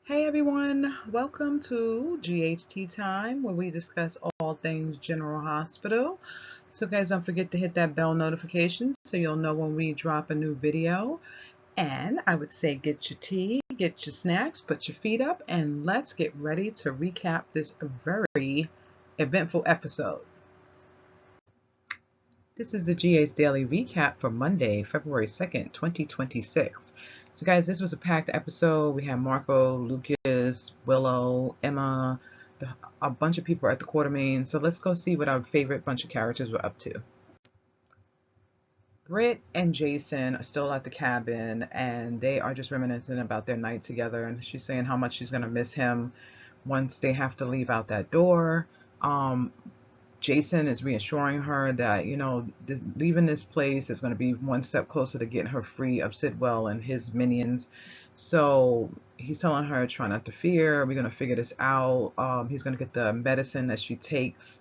Hey everyone, welcome to GHT Time where we discuss all things General Hospital. So guys, don't forget to hit that bell notification so you'll know when we drop a new video. And I would say get your tea, get your snacks, put your feet up, and let's get ready to recap this very eventful episode. This is the GA's Daily Recap for Monday, February 2nd, 2026. So, guys, this was a packed episode. We had Marco, Lucas, Willow, Emma, a bunch of people at the Quartermain. So, let's go see what our favorite bunch of characters were up to. Britt and Jason are still at the cabin and they are just reminiscing about their night together. And she's saying how much she's going to miss him once they have to leave out that door. Jason is reassuring her that, leaving this place is going to be one step closer to getting her free of Sidwell and his minions. So he's telling her, try not to fear. We're going to figure this out. He's going to get the medicine that she takes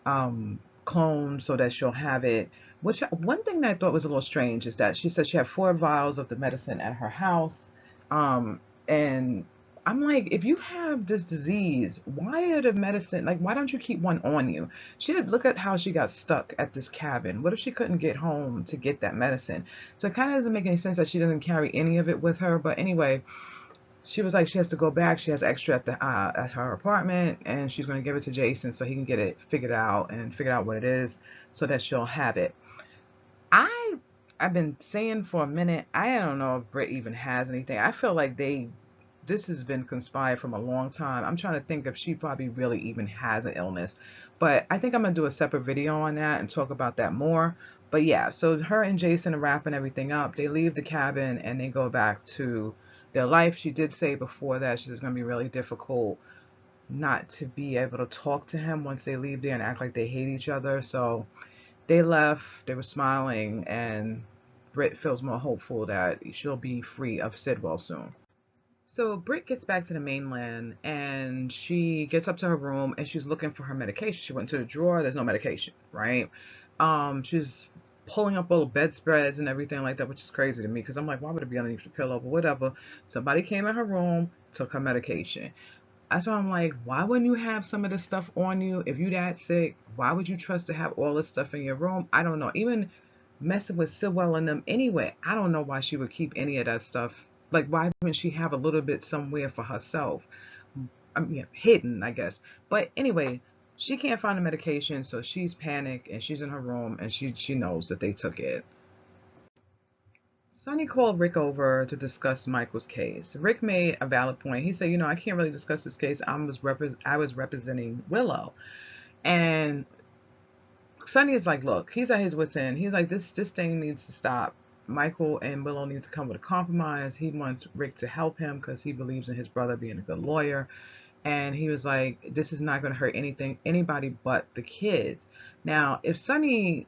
cloned so that she'll have it. Which one thing that I thought was a little strange is that she said she had 4 vials of the medicine at her house. And I'm like, if you have this disease, why are the medicine like? Why don't you keep one on you? She did look at how she got stuck at this cabin. What if she couldn't get home to get that medicine? So it kind of doesn't make any sense that she doesn't carry any of it with her. But anyway, she was like she has to go back. She has extra at the at her apartment, and she's going to give it to Jason so he can get it figured out and figure out what it is so that she'll have it. I I've been saying for a minute, I don't know if Britt even has anything. I feel like this has been conspired from a long time. I'm trying to think if she probably really even has an illness. But I think I'm gonna do a separate video on that and talk about that more. But yeah, so her and Jason are wrapping everything up. They leave the cabin and they go back to their life. She did say before that she's gonna be really difficult not to be able to talk to him once they leave there and act like they hate each other. So they left, they were smiling, and Britt feels more hopeful that she'll be free of Sidwell soon. So Britt gets back to the mainland and she gets up to her room and she's looking for her medication. She went to the drawer, there's no medication, right? She's pulling up all the bedspreads and everything like that, which is crazy to me because I'm like, why would it be underneath the pillow? But whatever. Somebody came in her room, took her medication. That's why I'm like, why wouldn't you have some of this stuff on you? If you that sick, why would you trust to have all this stuff in your room? I don't know. Even messing with Sylwell and them anyway, I don't know why she would keep any of that stuff. Like, why wouldn't she have a little bit somewhere for herself? I mean, hidden, I guess. But anyway, she can't find the medication, so she's panicked and she's in her room and she knows that they took it. Sonny called Rick over to discuss Michael's case. Rick made a valid point. He said, I can't really discuss this case. I was representing Willow. And Sonny is like, look, he's at his wit's end. He's like, this thing needs to stop. Michael and Willow need to come with a compromise. He wants Rick to help him because he believes in his brother being a good lawyer. And he was like, this is not going to hurt anybody but the kids. Now, if Sonny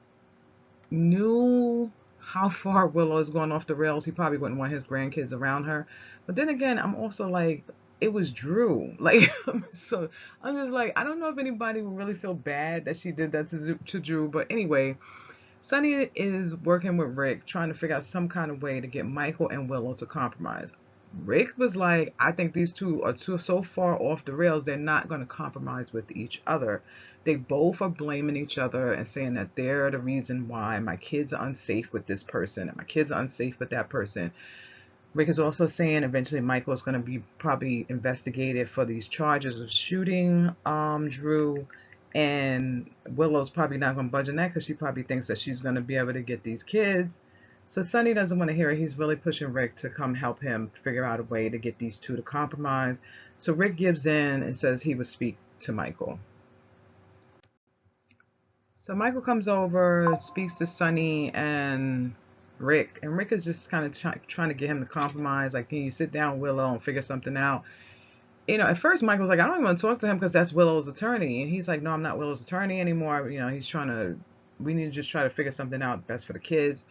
knew how far Willow is going off the rails, he probably wouldn't want his grandkids around her. But then again, I'm also like, it was Drew. Like, so I'm just like, I don't know if anybody would really feel bad that she did that to Drew. But anyway, Sonny is working with Rick, trying to figure out some kind of way to get Michael and Willow to compromise. Rick was like, I think these two are so far off the rails, they're not going to compromise with each other. They both are blaming each other and saying that they're the reason why my kids are unsafe with this person and my kids are unsafe with that person. Rick is also saying eventually Michael is going to be probably investigated for these charges of shooting Drew. And Willow's probably not going to budge on that because she probably thinks that she's going to be able to get these kids. So Sonny doesn't want to hear it. He's really pushing Rick to come help him figure out a way to get these two to compromise. So Rick gives in and says he would speak to Michael. So Michael comes over, speaks to Sonny and Rick is just kind of trying to get him to compromise. Like, can you sit down, Willow, and figure something out? At first Michael's like, I don't even want to talk to him because that's Willow's attorney. And he's like, no, I'm not Willow's attorney anymore. He's trying to, we need to just try to figure something out best for the kids.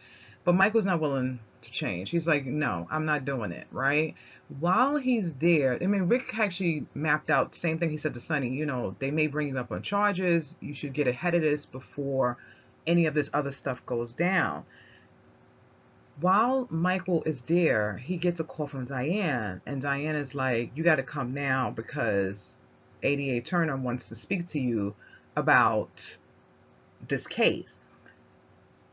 But Michael's not willing to change. He's like, no, I'm not doing it, right? While he's there, I mean, Rick actually mapped out the same thing he said to Sonny, they may bring you up on charges. You should get ahead of this before any of this other stuff goes down. While Michael is there, he gets a call from Diane, and Diane is like, "You got to come now because 88 Turner wants to speak to you about this case."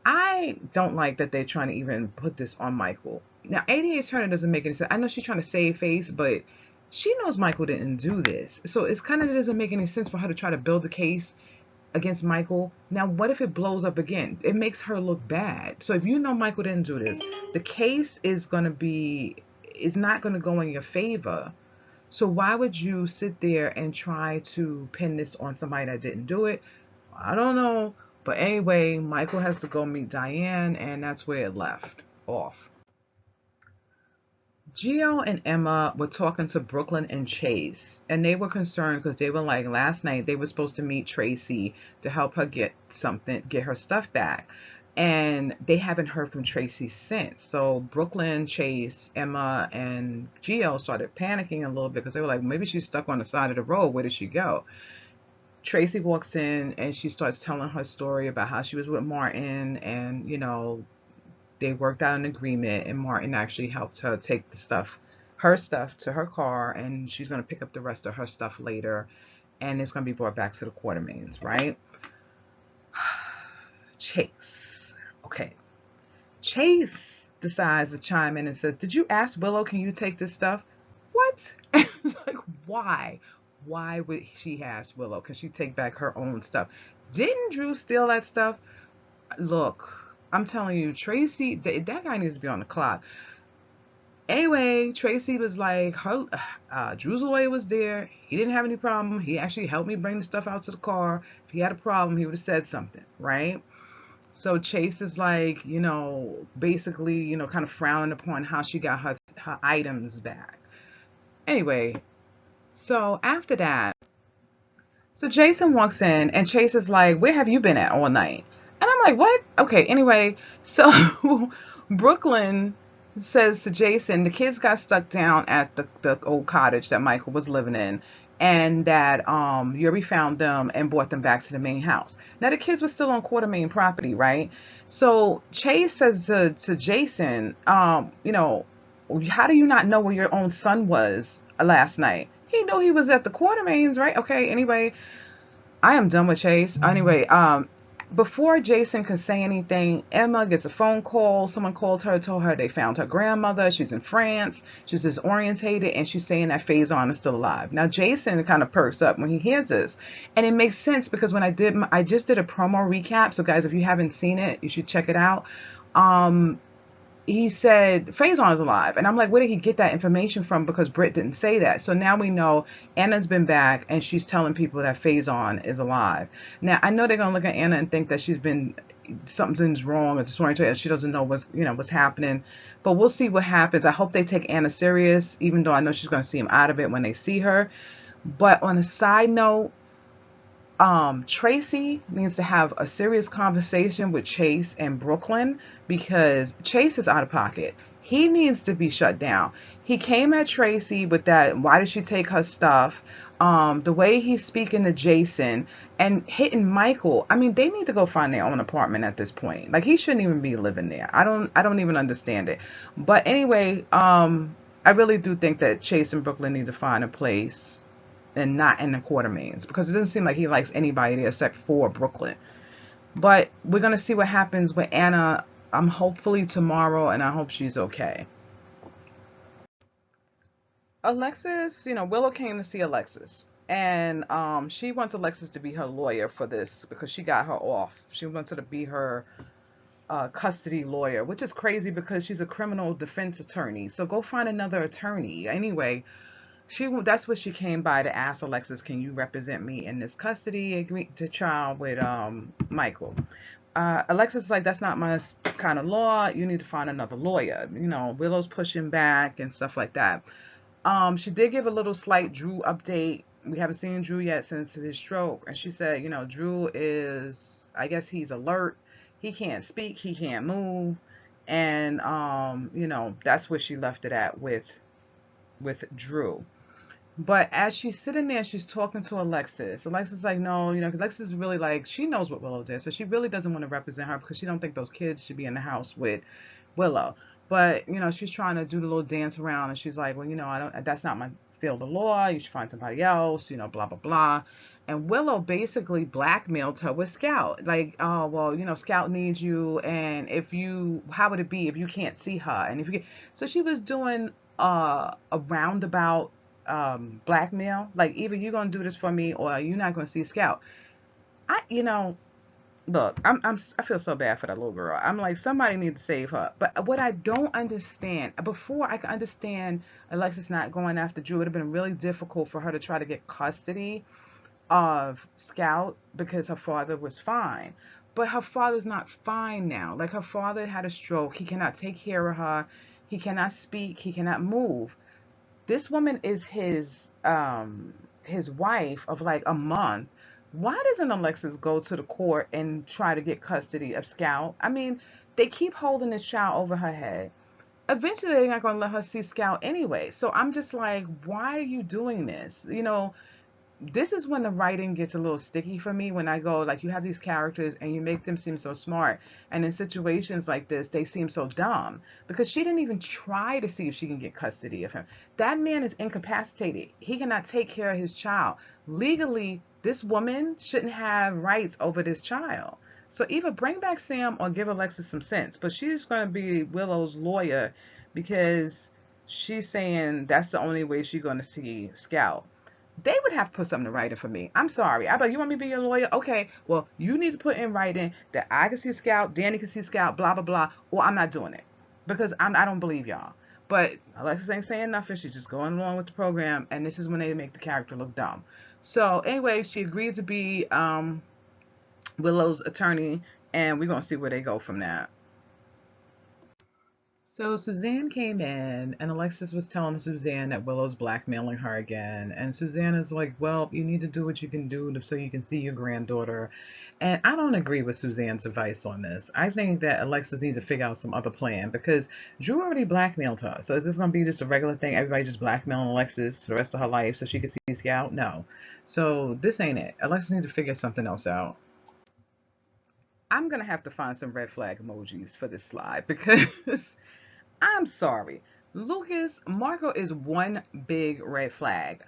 I don't like that they're trying to even put this on Michael. Now, 88 Turner doesn't make any sense. I know she's trying to save face, but she knows Michael didn't do this. So it's kind of doesn't make any sense for her to try to build a case against Michael. Now, what if it blows up again? It makes her look bad. So if you know Michael didn't do this, the case is not going to go in your favor. So why would you sit there and try to pin this on somebody that didn't do it? I don't know. But anyway, Michael has to go meet Diane, and that's where it left off. Gio and Emma were talking to Brooklyn and Chase, and they were concerned because they were like, last night they were supposed to meet Tracy to help her get her stuff back. And they haven't heard from Tracy since. So Brooklyn, Chase, Emma, and Gio started panicking a little bit because they were like, maybe she's stuck on the side of the road. Where did she go? Tracy walks in and she starts telling her story about how she was with Martin, and they worked out an agreement, and Martin actually helped her take her stuff to her car, and she's going to pick up the rest of her stuff later, and it's going to be brought back to the Quartermaines, right? Chase. Okay. Chase decides to chime in and says, "Did you ask Willow, can you take this stuff?" What? It's like, why? Why would she ask Willow? Can she take back her own stuff? Didn't Drew steal that stuff? Look, I'm telling you, Tracy, that guy needs to be on the clock. Anyway, Tracy was like, Drew's lawyer was there. He didn't have any problem. He actually helped me bring the stuff out to the car. If he had a problem, he would have said something, right? So Chase is like, basically, kind of frowning upon how she got her items back. Anyway, so after that, so Jason walks in and Chase is like, "Where have you been at all night?" And I'm like, "What?" Okay, anyway, so Brooklyn says to Jason, the kids got stuck down at the old cottage that Michael was living in, and that Yuri found them and brought them back to the main house. Now the kids were still on Quartermaine property, right? So Chase says to Jason, how do you not know where your own son was last night? He knew he was at the Quartermaines, right? Okay, anyway, I am done with Chase. Anyway, before Jason can say anything, Emma gets a phone call. Someone called her, told her they found her grandmother. She's in France. She's disorientated, and she's saying that Faison is still alive. Now, Jason kind of perks up when he hears this, and it makes sense because when I just did a promo recap. So, guys, if you haven't seen it, you should check it out. He said Faison is alive, and I'm like, where did he get that information from? Because Britt didn't say that. So now we know Anna's been back, and she's telling people that Faison is alive. Now I know they're gonna look at Anna and think that something's wrong, or disoriented, she doesn't know what's happening. But we'll see what happens. I hope they take Anna serious, even though I know she's gonna see him out of it when they see her. But on a side note, Tracy needs to have a serious conversation with Chase and Brooklyn, because Chase is out of pocket. He needs to be shut down. He came at Tracy with that, why did she take her stuff? The way he's speaking to Jason and hitting Michael. I mean, they need to go find their own apartment at this point. Like, he shouldn't even be living there. I don't even understand it. But anyway, I really do think that Chase and Brooklyn need to find a place and not in the Quartermaines, because it doesn't seem like he likes anybody there except for Brooklyn. But we're going to see what happens with Anna. I'm hopefully tomorrow, and I hope she's okay. Alexis, Willow came to see Alexis, and she wants Alexis to be her lawyer for this because she got her off. She wants her to be her custody lawyer, which is crazy because she's a criminal defense attorney. So go find another attorney. Anyway, that's what she came by to ask Alexis, can you represent me in this custody agreed to trial with Michael? Alexis is like, that's not my kind of law. You need to find another lawyer. Willow's pushing back and stuff like that. She did give a little slight Drew update. We haven't seen Drew yet since his stroke, and she said, Drew is, I guess he's alert. He can't speak. He can't move. And that's where she left it at with Drew. But as she's sitting there, she's talking to Alexis. Alexis is like, no, because Alexis is really like, she knows what Willow did, so she really doesn't want to represent her because she don't think those kids should be in the house with Willow. But, you know, she's trying to do the little dance around and she's like, well, you know, I don't, that's not my field of law. You should find somebody else, you know, blah, blah, blah. And Willow basically blackmailed her with Scout. Like, oh, well, you know, Scout needs you. And if you, how would it be if you can't see her? And if you get, so she was doing a roundabout blackmail. Like, either you're going to do this for me or you're not going to see Scout. You know, look, I feel so bad for that little girl. I'm like, somebody needs to save her. But what I don't understand, before I can understand Alexis not going after Drew, it would have been really difficult for her to try to get custody of Scout because her father was fine. But her father's not fine now. Like, her father had a stroke. He cannot take care of her. He cannot speak. He cannot move. This woman is his wife of like a month. Why doesn't Alexis go to the court and try to get custody of Scout? I mean, they keep holding this child over her head. Eventually, they're not going to let her see Scout anyway. So I'm just like, why are you doing this? You know, this is when the writing gets a little sticky for me, when I go like, you have these characters and you make them seem so smart, and in situations like this they seem so dumb, because she didn't even try to see if she can get custody of him. That man is incapacitated. He cannot take care of his child legally. This woman shouldn't have rights over this child. So either bring back Sam or give Alexis some sense, but she's going to be Willow's lawyer because she's saying that's the only way she's going to see Scout. They would have to put something in writing for me. I'm sorry. I'm like, you want me to be your lawyer? Okay, well, you need to put in writing that I can see Scout, Danny can see Scout, blah, blah, blah, or I'm not doing it. Because I don't believe y'all. But Alexis ain't saying nothing. She's just going along with the program, and this is when they make the character look dumb. So anyway, she agreed to be Willow's attorney, and we're going to see where they go from that. So Suzanne came in, and Alexis was telling Suzanne that Willow's blackmailing her again. And Suzanne is like, well, you need to do what you can do so you can see your granddaughter. And I don't agree with Suzanne's advice on this. I think that Alexis needs to figure out some other plan, because Drew already blackmailed her. So is this going to be just a regular thing? Everybody just blackmailing Alexis for the rest of her life so she can see Scout? No. So this ain't it. Alexis needs to figure something else out. I'm going to have to find some red flag emojis for this slide because I'm sorry. Marco is one big red flag.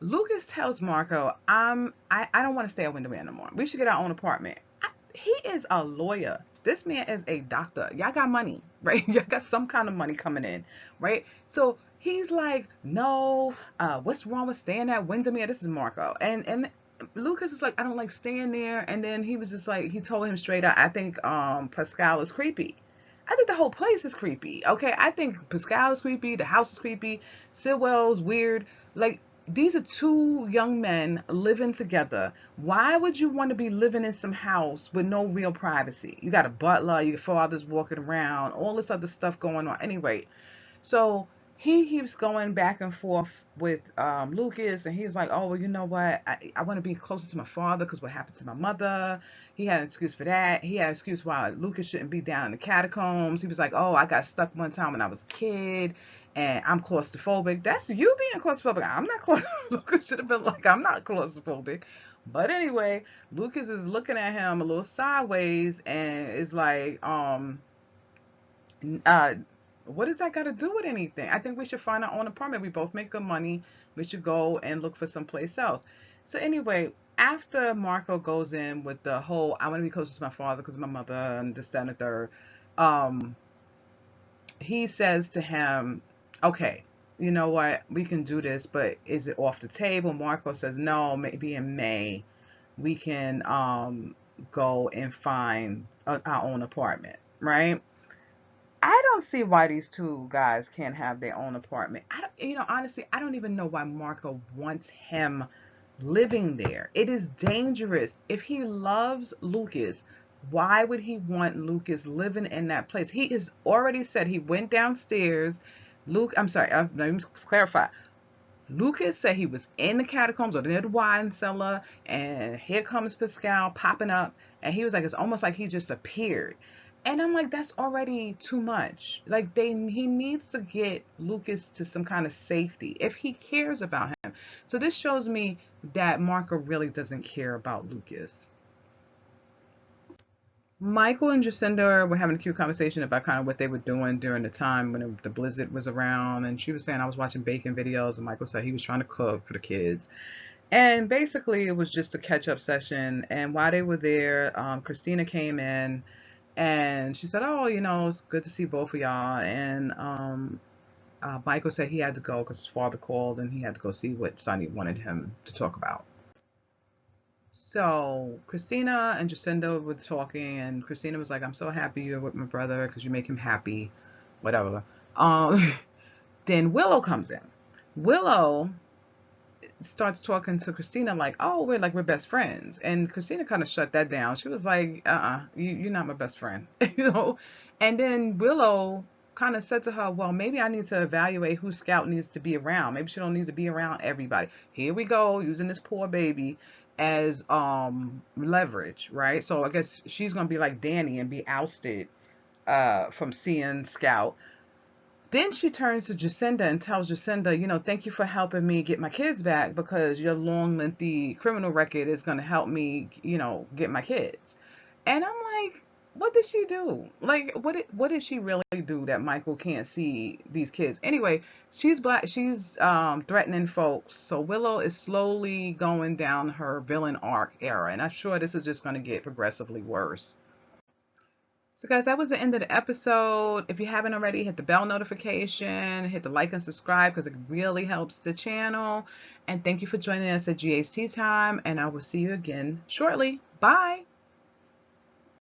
Lucas tells Marco, I don't want to stay at Windermere no more. We should get our own apartment. He is a lawyer. This man is a doctor. Y'all got money, right? Y'all got some kind of money coming in, right? So he's like, no, what's wrong with staying at Windermere? This is Marco. And Lucas is like, I don't like staying there. And then he was just like, he told him straight out, I think Pascal is creepy. I think the whole place is creepy. Okay, I think Pascal is creepy. The house is creepy. Sitwell's weird. Like, these are two young men living together. Why would you want to be living in some house with no real privacy? You got a butler, your father's walking around, all this other stuff going on. Anyway, so he keeps going back and forth with Lucas, and he's like, oh, well, you know what? I want to be closer to my father because what happened to my mother. He had an excuse for that. He had an excuse why Lucas shouldn't be down in the catacombs. He was like, oh, I got stuck one time when I was a kid, and I'm claustrophobic. That's you being claustrophobic. I'm not claustrophobic. Lucas should have been like, I'm not claustrophobic. But anyway, Lucas is looking at him a little sideways and is like, uh, what does that got to do with anything? I think we should find our own apartment. We both make good money. We should go and look for someplace else. So anyway, after Marco goes in with the whole, I want to be closer to my father because of my mother and this, that, and the third, um, he says to him, okay, you know what? We can do this, but is it off the table? Marco says, no, maybe in May we can go and find our own apartment, right? I don't see why these two guys can't have their own apartment. Honestly, I don't even know why Marco wants him living there. It is dangerous. If he loves Lucas, why would he want Lucas living in that place? He has already said he went downstairs. Let me clarify. Lucas said he was in the catacombs or near the wine cellar, and here comes Pascal popping up, and he was like, it's almost like he just appeared. And I'm like, that's already too much. Like, he needs to get Lucas to some kind of safety if he cares about him. So this shows me that Marco really doesn't care about Lucas. Michael and Jacinda were having a cute conversation about kind of what they were doing during the time when the blizzard was around. And she was saying, I was watching baking videos, and Michael said he was trying to cook for the kids. And basically, it was just a catch up session. And while they were there, Christina came in and she said, oh, it's good to see both of y'all. And Michael said he had to go because his father called and he had to go see what Sonny wanted him to talk about. So Christina and Jacinda were talking, and Christina was like, I'm so happy you're with my brother because you make him happy, whatever. Um, then Willow comes in. Willow starts talking to Christina like, oh, we're best friends. And Christina kind of shut that down. She was like, you're not my best friend, you know? And then Willow kind of said to her, well, maybe I need to evaluate who Scout needs to be around. Maybe she don't need to be around everybody. Here we go, using this poor baby as leverage, right? So I guess she's gonna be like Danny and be ousted from seeing Scout. Then she turns to Jacinda and tells Jacinda, thank you for helping me get my kids back because your long, lengthy criminal record is going to help me, get my kids. And I'm like, what did she do? Like, what did she really do that Michael can't see these kids? Anyway, she's black. She's threatening folks. So Willow is slowly going down her villain arc era, and I'm sure this is just going to get progressively worse. So guys, that was the end of the episode. If you haven't already, hit the bell notification, hit the like and subscribe because it really helps the channel. And thank you for joining us at GHT time, and I will see you again shortly. Bye.